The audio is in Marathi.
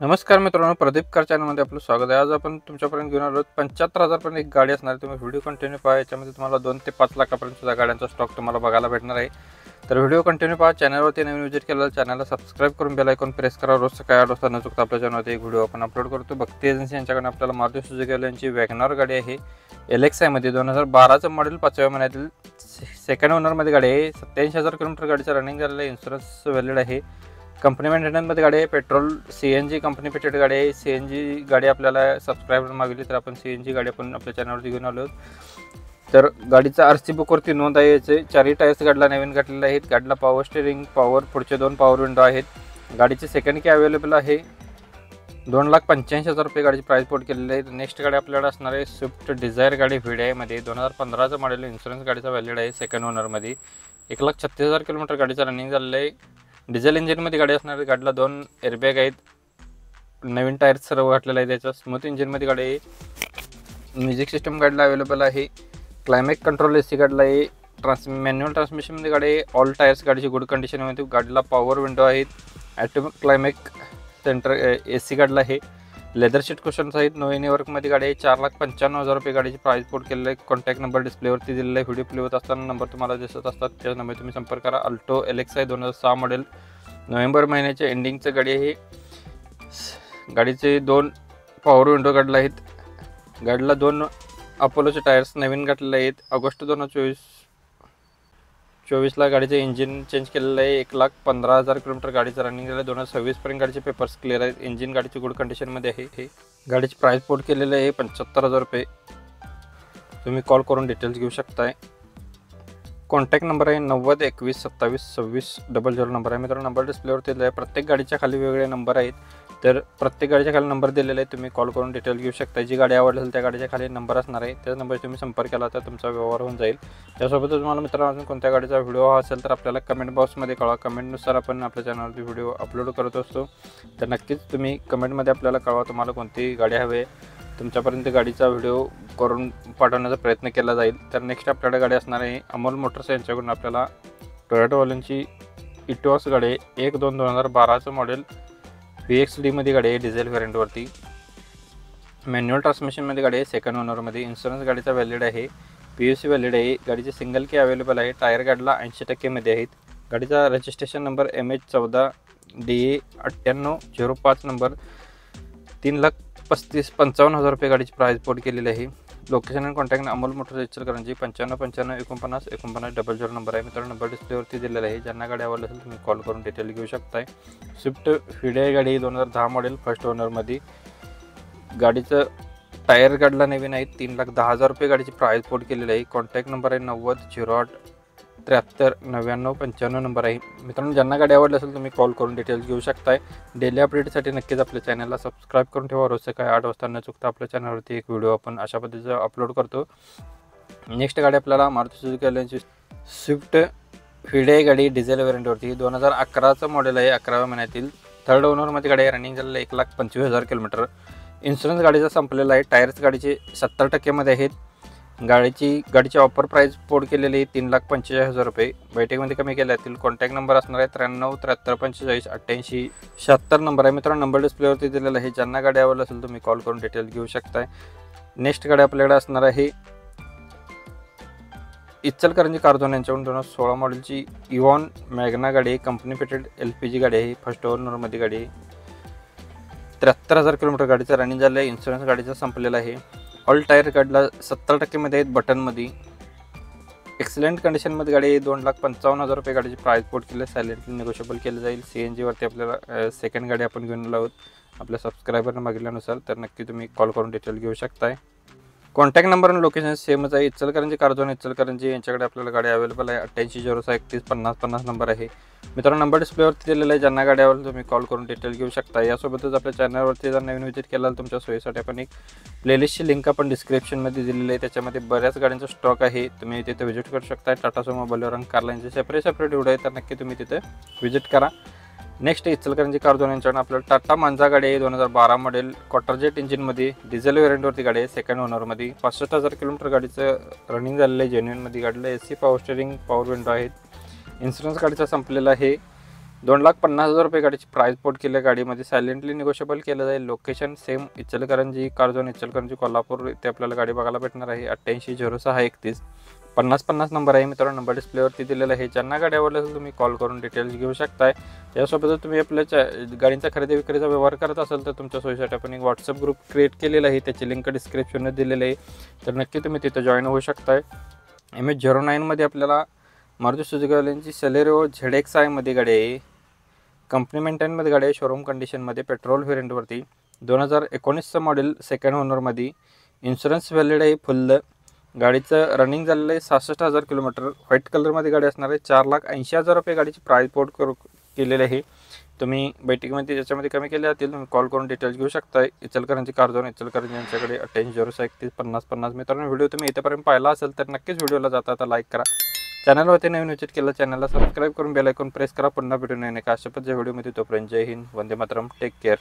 नमस्कार मित्रांनो, प्रदीप कार चॅनलमध्ये आपलं स्वागत आहे। आज आपण तुमच्यापर्यंत घेऊन आलो 75,000 पर्यंत एक गाडी असणार आहे। तुम्ही व्हिडिओ कंटिन्यू पहा, याच्यामध्ये तुम्हाला 2 ते 5 लाखापर्यंत सुद्धा गाड्यांचा स्टॉक तुम्हाला बघायला भेटणार आहे। तर व्हिडिओ कंटिन्यू पहा। चॅनलवरती नवीन विजिट केलेलं चॅनलला सबस्क्राईब करून बेल आयकॉन प्रेस करा। रोज सकाळी 8 वाजता न चुकता आपल्या चॅनलवरती एक व्हिडिओ आपण अपलोड करतो। भक्ती एजन्सी यांच्याकडून आपल्याला मारुती सुझुकी यांची वॅगनर गाडी आहे। LXi मध्ये 2012चं मॉडेल 5व्या महिन्यातील सेकंड ओनरमध्ये गाडी आहे। 87,000 किलोमीटर गाडीचं रनिंग झालेलं आहे। इन्शुरन्स व्हॅलिड आहे। कंपनी मेंटेनन्समध्ये गाडी आहे। पेट्रोल CNG कंपनी फिटेड गाडी आहे। CNG गाडी आपल्याला सबस्क्रायबर मागवली तर आपण CNG गाडी आपण आपल्या चॅनलवरती घेऊन आलो। तर गाडीचा RC बुकवरती नोंद आहे। याचे चारही टायर्स गाडीला नवीन घातलेले आहेत। गाडीला पॉवर स्टीअरिंग, पुढचे 2 पॉवर विंडो आहेत। गाडीची सेकंड की अवेलेबल आहे। 2,85,000 रुपये गाडीची प्राइस कोट केलेली आहे। नेक्स्ट गाडी आपल्याकडे असणार आहे स्विफ्ट डिझायर गाडी VDI मध्ये 2015चं मॉडेल। इन्शुरन्स गाडीचा व्हॅलिड आहे। सेकंड ओनरमध्ये 1,36,000 किलोमीटर गाडीचं रनिंग झालेलं आहे। डिझेल इंजिनमध्ये गाडी असणार आहे। गाडीला 2 एअरबॅग आहेत। नवीन टायर्स सर्व घातलेले आहेत। त्याच्या स्मूथ इंजिनमध्ये गाडी आहे। म्युझिक सिस्टम गाडीला अवेलेबल आहे। क्लायमॅक्स कंट्रोल AC गाडीला आहे। मॅन्युअल ट्रान्समिशनमध्ये गाडी आहे। ऑल टायर्स गाडीची गुड कंडिशनमध्ये। गाडीला पॉवर विंडो आहेत। ॲटोमिक क्लायमॅक्स सेंटर AC गाडीला आहे। लेदर सीट कुशन्स आहेत। नो एनी वर्कमध्ये गाडी आहे। 4,95,000 रुपये गाडीची प्राइस कोट केलेलं आहे। कॉन्टॅक्ट नंबर डिस्प्लेवरती दिलेला आहे। व्हिडिओ प्ले होत असताना नंबर तुम्हाला दिसत असतात, त्या नंबर तुम्ही संपर्क करा। अल्टो LXi 2006 मॉडेल, नोव्हेंबर महिन्याच्या एंडिंगचं गाडी आहे। गाडीचे 2 पॉवर विंडो गाडीला आहेत। गाडीला 2 अपोलोचे टायर्स नवीन घातलेले आहेत। ऑगस्ट 2024ला गाडीचं इंजिन चेंज केलेलं आहे। 1,15,000 किलोमीटर गाडीचं रनिंग झालं आहे। 2026 पर्यंत गाडीचे पेपर्स क्लिअर आहेत। इंजिन गाडीची गुड कंडिशनमध्ये आहे। गाडीची प्राइस कोट केलेलं आहे 75,000 रुपये। तुम्ही कॉल करून डिटेल्स घेऊ शकताय। कॉन्टॅक्ट नंबर आहे 90 21 27 26 00 नंबर आहे। मित्रांनो, नंबर डिस्प्लेवरती दिला आहे। प्रत्येक गाडीच्या खाली वेगवेगळे नंबर आहेत। तर प्रत्येक गाडीच्या खाली नंबर दिलेला आहे। तुम्ही कॉल करून डिटेल घेऊ शकता। जी गाडी आवडली असेल त्या गाडीच्या खाली नंबर असणार आहे। त्या नंबर तुम्ही संपर्क केला तर तुमचा व्यवहार होऊन जाईल। त्यासोबतच तुम्हाला मित्रांनो अजून कोणत्या गाडीचा व्हिडिओ असेल तर आपल्याला कमेंट बॉक्समध्ये कळवा। कमेंटनुसार आपण आपल्या चॅनलवरती व्हिडिओ अपलोड करत असतो। तर नक्कीच तुम्ही कमेंटमध्ये आपल्याला कळवा तुम्हाला कोणती गाडी हवी आहे। तुमच्यापर्यंत गाडीचा व्हिडिओ करून पाठवण्याचा प्रयत्न केला जाईल। तर नेक्स्ट आपल्याकडे गाडी असणार आहे अमोल मोटर्स यांच्याकडून आपल्याला टोयोटावाल्यांची इटॉस गाडी 1-2-2012चं मॉडेल VXD मध्ये गाडी आहे। डिझेल व्हेरियंटवरती मॅन्युअल ट्रान्समिशनमध्ये गाडी आहे। सेकंड ओनरमध्ये इन्शुरन्स गाडीचा व्हॅलिड आहे। PUC व्हॅलिड आहे। गाडीची सिंगल की अवेलेबल आहे। टायर गाडीला 80% मध्ये आहेत। गाडीचा registration number MH14 DA 9805 number. 3,55,000 रुपये गाडीची प्राइस कोट केलेली आहे। लोकेशन आणि contact Amol Motors Ichalkaranji 95 55 49 00 number आहे। मित्रांनो, नंबर डिस्प्लेवरती दिलेला आहे। ज्यांना गाडी आवडली असेल तुम्ही कॉल करून डिटेल घेऊ शकताय। स्विफ्ट VDI गाडी 2010 मॉडेल फर्स्ट ओनरमध्ये। गाडीचं टायर गाडीला नवीन आहे। 3,10,000 रुपये गाडीची प्राइस कोट केलेली आहे। कॉन्टॅक्ट नंबर आहे 90 08 73 99 95 नंबर आहे। मित्रांनो, ज्यांना गाडी आवडली असेल तुम्ही कॉल करून डिटेल्स घेऊ शकताय। डेली अपडेटसाठी नक्कीच आपल्या चॅनलला सबस्क्राईब करून ठेवा। रोज सकाळी 8 वाजता न चुकता आपल्या चॅनलवरती एक व्हिडिओ आपण अशा पद्धतीचा अपलोड करतो। नेक्स्ट गाडी आपल्याला मारुती सुझुकी यांची स्विफ्ट VDI गाडी डिझेल व्हेरियंटवरती 2011चं मॉडेल आहे। 11व्या महिन्यातील थर्ड ओनरमध्ये गाडी रनिंग झालेलं आहे। 1,25,000 किलोमीटर। इन्शुरन्स गाडीचा संपलेला आहे। टायर्स गाडीचे 70% मध्ये आहेत। गाडीची ऑफर प्राइस कोट केलेली आहे 3,45,000 रुपये। बैठकीमध्ये कमी केल्या जातील। कॉन्टॅक्ट नंबर असणार आहे 93 73 45 88 76 नंबर आहे। मित्रांनो, नंबर डिस्प्लेवरती दिलेला आहे। ज्यांना गाडी आवडली असेल तुम्ही कॉल करून डिटेल घेऊ शकताय। नेक्स्ट गाडी आपल्याकडे असणार आहे इचलकरंजी कारझोन यांच्याकडून 2016 मॉडेलची इव्हॉन मॅग्ना गाडी आहे। कंपनी फिटेड LPG गाडी आहे। फर्स्ट ओनरमध्ये गाडी आहे। 73,000 किलोमीटर गाडीचं रनिंग झालं आहे। इन्शुरन्स गाडीचा संपलेला आहे। ऑल टायर गाडीला 70% मध्ये आहेत। बटनमध्ये एक्सलेंट कंडिशनमध्ये गाडी आहे। 2,55,000 रुपये गाडीची प्राइस कोट केली आहे। सायलेंटली निगोशिएबल केलं जाईल। CNG वरती आपल्याला सेकंड गाडी आपण घेऊन आलो आहोत आपल्या सबस्क्रायबरने मागितल्यानुसार। तर नक्की तुम्ही कॉल करून डिटेल घेऊ शकताय। कॉन्टॅक्ट नंबर आणि लोकेशन सेमच आहे। इचलकरंजी कारझोन इचलकरंजी यांच्याकडे आपल्याला गाडी अवेलेबल आहे। 88 06 31 50 50 नंबर आहे। मित्रांनो, नंबर डिस्प्लेवरती दिलेला आहे। ज्यांना गाडी आवडेल तुम्ही कॉल करून डिटेल घेऊ शकता। यासोबतच आपल्या चॅनलवरती जर नवीन विजिट केला तुमच्या सोयीसाठी आपण एक प्लेलिस्टची लिंक आपण डिस्क्रिप्शनमध्ये दिलेली आहे। त्याच्यामध्ये बऱ्याच गाड्यांचा स्टॉक आहे। तुम्ही तिथे व्हिजिट करू शकता। टाटा सुमो, बोलेरो आणि कारलाईनचे सेपरेट व्हिडिओ आहे, तर नक्की तुम्ही तिथे व्हिजिट करा। नेक्स्ट इचलकरंजी कारझोन यांच्याकडून आपल्याला टाटा मांजा गाडी आहे। 2012 मॉडेल क्वार्टरजेट इंजिनमध्ये डिझेल व्हेरियंटवरती गाडी आहे। सेकंड ओनरमध्ये 65,000 किलोमीटर गाडीचं रनिंग झालेलं आहे। जेन्युइनमध्ये गाडीला AC power steering, power window आहेत। इन्शुरन्स गाडीचा संपलेला आहे। 2,50,000 रुपये गाडीची प्राइस पोट केली. गाडीमध्ये सायलेंटली निगोशिएबल केलं जाईल. लोकेशन सेम इचलकरंजी, कारंजा, इचलकरंजी, कोल्हापूर इथे आपल्याला गाडी बघायला भेटणार आहे. 880631 5050 नंबर आहे मित्रांनो. नंबर डिस्प्लेवरती दिलेला आहे. ज्यांना गाडी आवडली असेल तुम्ही कॉल करून डिटेल्स घेऊ शकताय. त्यासोबतच तुम्ही आपल्या गाडींचा खरेदी विक्रीचा व्यवहार करत असाल तर तुमच्या सोयीसाठी आपण एक व्हॉट्सअप ग्रुप क्रिएट केलेला आहे. त्याची लिंक डिस्क्रिप्शनमध्ये दिलेली आहे. तर नक्की तुम्ही तिथे जॉईन होऊ शकताय. MH09 मध्ये आपल्याला मारुती सुझुकीवाल्यांची सेलेरिओ ZXi मध्ये गाडी आहे. कंपनी मेंटेनमध्ये गाडी आहे. शोरूम कंडिशनमध्ये पेट्रोल व्हेरियंटवरती 2019चं मॉडेल, सेकंड ओनरमध्ये. इन्शुरन्स व्हॅलिड आहे फुल्ल. गाडीचं रनिंग झालेलं आहे 66,000 किलोमीटर. व्हाईट कलरमध्ये गाडी असणार आहे. 4,80,000 रुपये गाडीची प्राइस पोट केलेली आहे. तुम्ही बैठकीमध्ये ज्याच्यामध्ये कमी केले जातील तुम्ही कॉल करून डिटेल्स घेऊ शकता. इचलकरंजी, कारंजा, इचलकरंजी यांच्याकडे 880631 5050. मित्रांनो व्हिडिओ तुम्ही इथेपर्यंत पाहिला असेल तर नक्कीच व्हिडिओला जाता लाईक करा. चॅनलवरती नवीन विजिट केलं चॅनलला सबस्क्राईब करून बेल आयकॉन प्रेस करा. पुन्हा भेटून येणे का अशा पद्धतीच्या व्हिडिओमध्ये. तोपर्यंत जय हिंद, वंदे मातरम, टेक केअर.